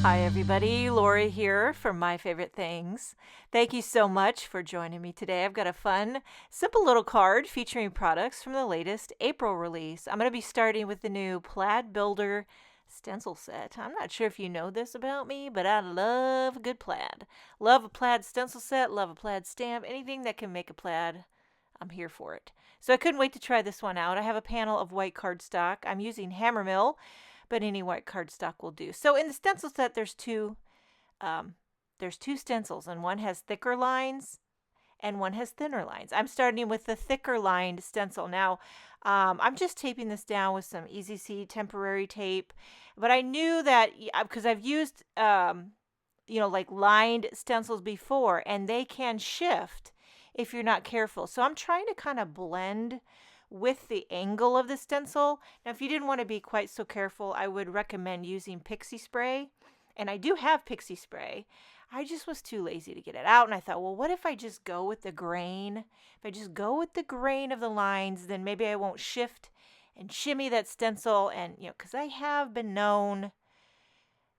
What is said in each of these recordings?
Hi, everybody. Lori here from My Favorite Things. Thank you so much for joining me today. I've got a fun, simple little card featuring products from the latest April release. I'm going to be starting with the new Plaid Builder stencil set. I'm not sure if you know this about me, but I love a good plaid. Love a plaid stencil set, love a plaid stamp, anything that can make a plaid. I'm here for it. So I couldn't wait to try this one out. I have a panel of white cardstock. I'm using Hammermill, but any white cardstock will do. So in the stencil set, there's two stencils, and one has thicker lines and one has thinner lines. I'm starting with the thicker lined stencil. Now, I'm just taping this down with some Easy C temporary tape, but I knew that because I've used, like lined stencils before, and they can shift if you're not careful. So I'm trying to kind of blend with the angle of the stencil. Now, if you didn't want to be quite so careful, I would recommend using pixie spray. And I do have pixie spray. I just was too lazy to get it out. And I thought, well, what if I just go with the grain? If I just go with the grain of the lines, then maybe I won't shift and shimmy that stencil. And, because I have been known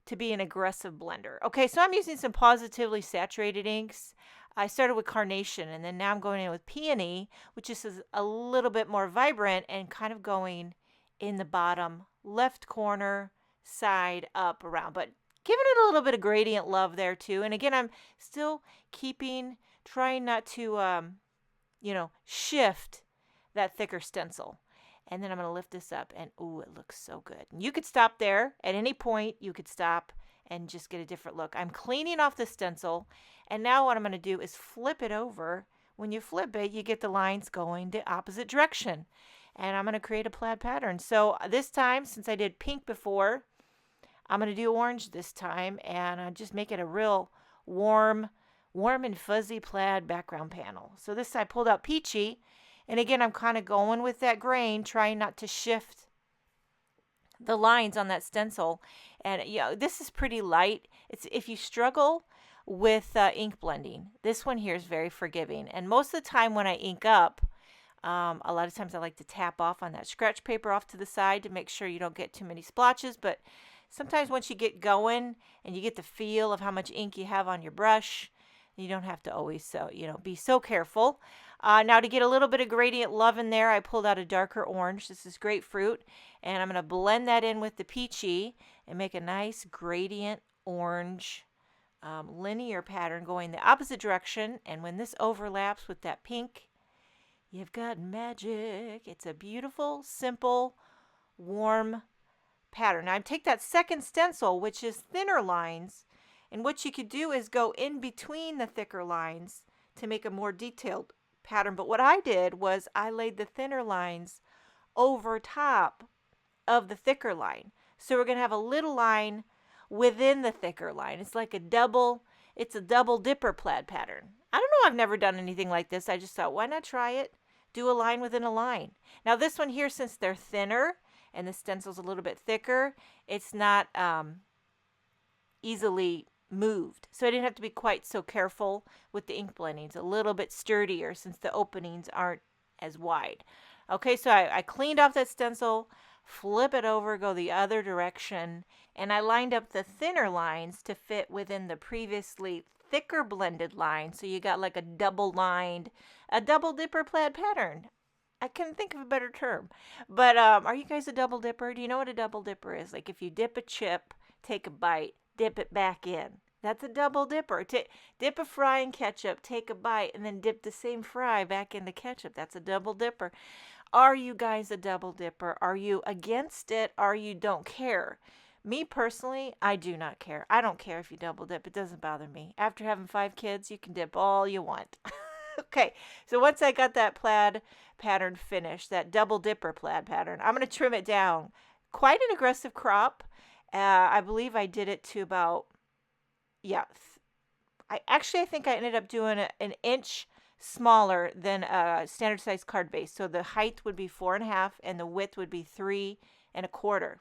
to be an aggressive blender. Okay, so I'm using some positively saturated inks. I started with carnation, and then now I'm going in with peony, which is a little bit more vibrant and kind of going in the bottom left corner, side, up, around, but giving it a little bit of gradient love there too. And again, I'm still trying not to, shift that thicker stencil. And then I'm going to lift this up, and ooh, it looks so good. And you could stop there at any point. You could stop and just get a different look. I'm cleaning off the stencil, and now what I'm going to do is flip it over. When you flip it, you get the lines going the opposite direction. And I'm going to create a plaid pattern. So this time, since I did pink before, I'm going to do orange this time, and just make it a real warm and fuzzy plaid background panel. So this I pulled out peachy, and again, I'm kind of going with that grain, trying not to shift the lines on that stencil. And this is pretty light. It's if you struggle with ink blending, this one here is very forgiving. And most of the time when I ink up, a lot of times I like to tap off on that scratch paper off to the side to make sure you don't get too many splotches. But sometimes once you get going and you get the feel of how much ink you have on your brush, you don't have to always be so careful. Now to get a little bit of gradient love in there, I pulled out a darker orange. This is grapefruit, and I'm going to blend that in with the peachy and make a nice gradient orange linear pattern going the opposite direction. And when this overlaps with that pink, you've got magic. It's a beautiful, simple, warm pattern. Now I take that second stencil, which is thinner lines, and what you could do is go in between the thicker lines to make a more detailed pattern. But what I did was I laid the thinner lines over top of the thicker line. So we're going to have a little line within the thicker line. It's a double dipper plaid pattern. I don't know, I've never done anything like this. I just thought, why not try it? Do a line within a line. Now this one here, since they're thinner and the stencil's a little bit thicker, it's not easily moved. So I didn't have to be quite so careful with the ink blending. It's a little bit sturdier since the openings aren't as wide. Okay, so I cleaned off that stencil, flip it over, go the other direction, and I lined up the thinner lines to fit within the previously thicker blended line. So you got like a double dipper plaid pattern. I can't think of a better term. But are you guys a double dipper? Do you know what a double dipper is? Like if you dip a chip, take a bite, dip it back in. That's a double dipper. Dip a fry in ketchup, take a bite, and then dip the same fry back into ketchup. That's a double dipper. Are you guys a double dipper? Are you against it? Or you don't care? Me personally, I do not care. I don't care if you double dip. It doesn't bother me. After having 5 kids, you can dip all you want. Okay, so once I got that plaid pattern finished, that double dipper plaid pattern, I'm going to trim it down. Quite an aggressive crop. I believe I did it to about, I think I ended up doing an inch smaller than a standard size card base. So the height would be 4.5 and the width would be 3.25.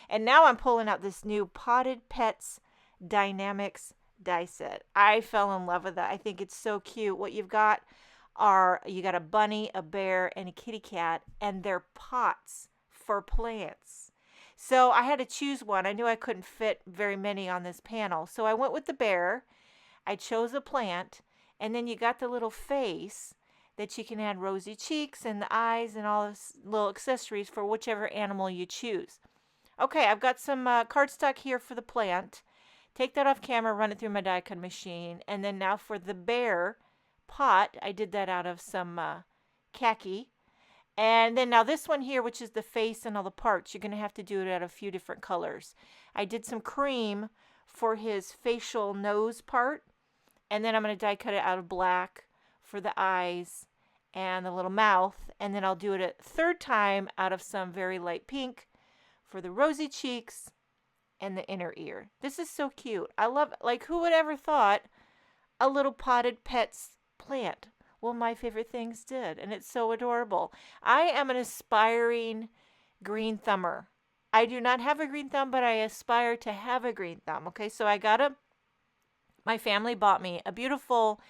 And now I'm pulling out this new Potted Pets Dynamics die set. I fell in love with that. I think it's so cute. What you got a bunny, a bear, and a kitty cat, and they're pots for plants. So I had to choose one. I knew I couldn't fit very many on this panel. So I went with the bear. I chose a plant, and then you got the little face that you can add rosy cheeks and the eyes and all this little accessories for whichever animal you choose. Okay, I've got some cardstock here for the plant. Take that off camera, run it through my die cut machine, and then now for the bear pot, I did that out of some khaki. And then now this one here, which is the face and all the parts, you're going to have to do it out of a few different colors. I did some cream for his facial nose part, and then I'm going to die cut it out of black for the eyes and the little mouth, and then I'll do it a third time out of some very light pink for the rosy cheeks and the inner ear. This is so cute. I love it. Like, who would ever thought a little potted pets plant? Well, my favorite things did, and it's so adorable. I am an aspiring green thumber. I do not have a green thumb, but I aspire to have a green thumb. Okay, so my family bought me a beautiful,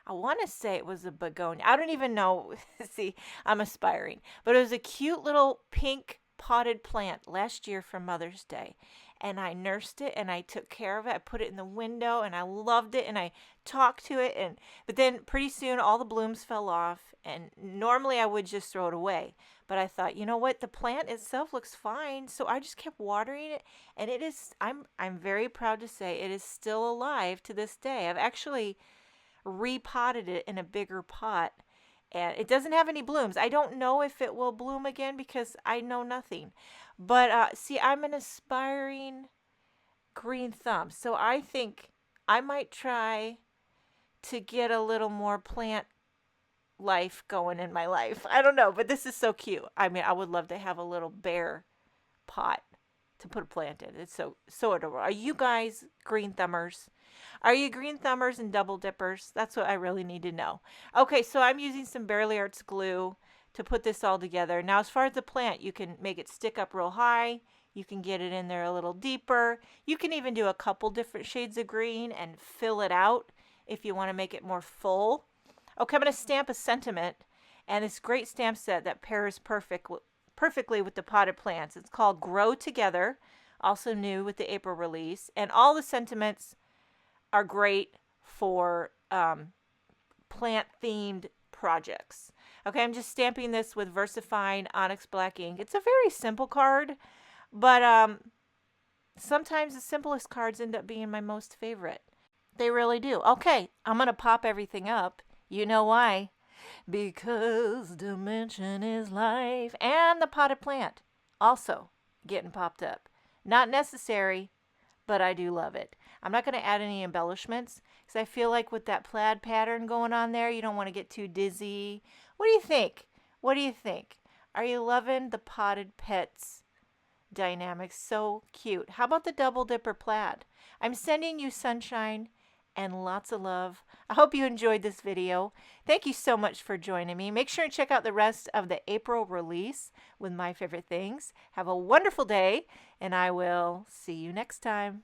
I want to say it was a begonia. I don't even know. See, I'm aspiring. But it was a cute little pink potted plant last year for Mother's Day. And I nursed it and I took care of it. I put it in the window and I loved it and I talked to it. But then pretty soon all the blooms fell off, and normally I would just throw it away. But I thought, you know what? The plant itself looks fine. So I just kept watering it, and it is, I'm very proud to say it is still alive to this day. I've actually repotted it in a bigger pot, and it doesn't have any blooms. I don't know if it will bloom again because I know nothing. But see, I'm an aspiring green thumb, so I think I might try to get a little more plant life going in my life. I don't know, but this is so cute. I mean, I would love to have a little bear pot to put a plant in. It's so adorable. Are you guys green thumbers? Are you green thumbers and double dippers? That's what I really need to know. Okay, so I'm using some Bearly Arts glue to put this all together. Now, as far as the plant, you can make it stick up real high. You can get it in there a little deeper. You can even do a couple different shades of green and fill it out if you want to make it more full. Okay, I'm going to stamp a sentiment, and this great stamp set that pairs perfectly with the potted plants. It's called Grow Together, also new with the April release. And all the sentiments are great for plant-themed projects. Okay, I'm just stamping this with VersaFine Onyx Black ink. It's a very simple card, but sometimes the simplest cards end up being my most favorite. They really do. Okay, I'm going to pop everything up. You know why? Because dimension is life. And the potted plant also getting popped up. Not necessary, but I do love it. I'm not going to add any embellishments because I feel like with that plaid pattern going on there, you don't want to get too dizzy. What do you think? What do you think? Are you loving the potted pets dynamic? So cute. How about the double dipper plaid? I'm sending you sunshine and lots of love. I hope you enjoyed this video. Thank you so much for joining me. Make sure and check out the rest of the April release with my favorite things. Have a wonderful day, and I will see you next time.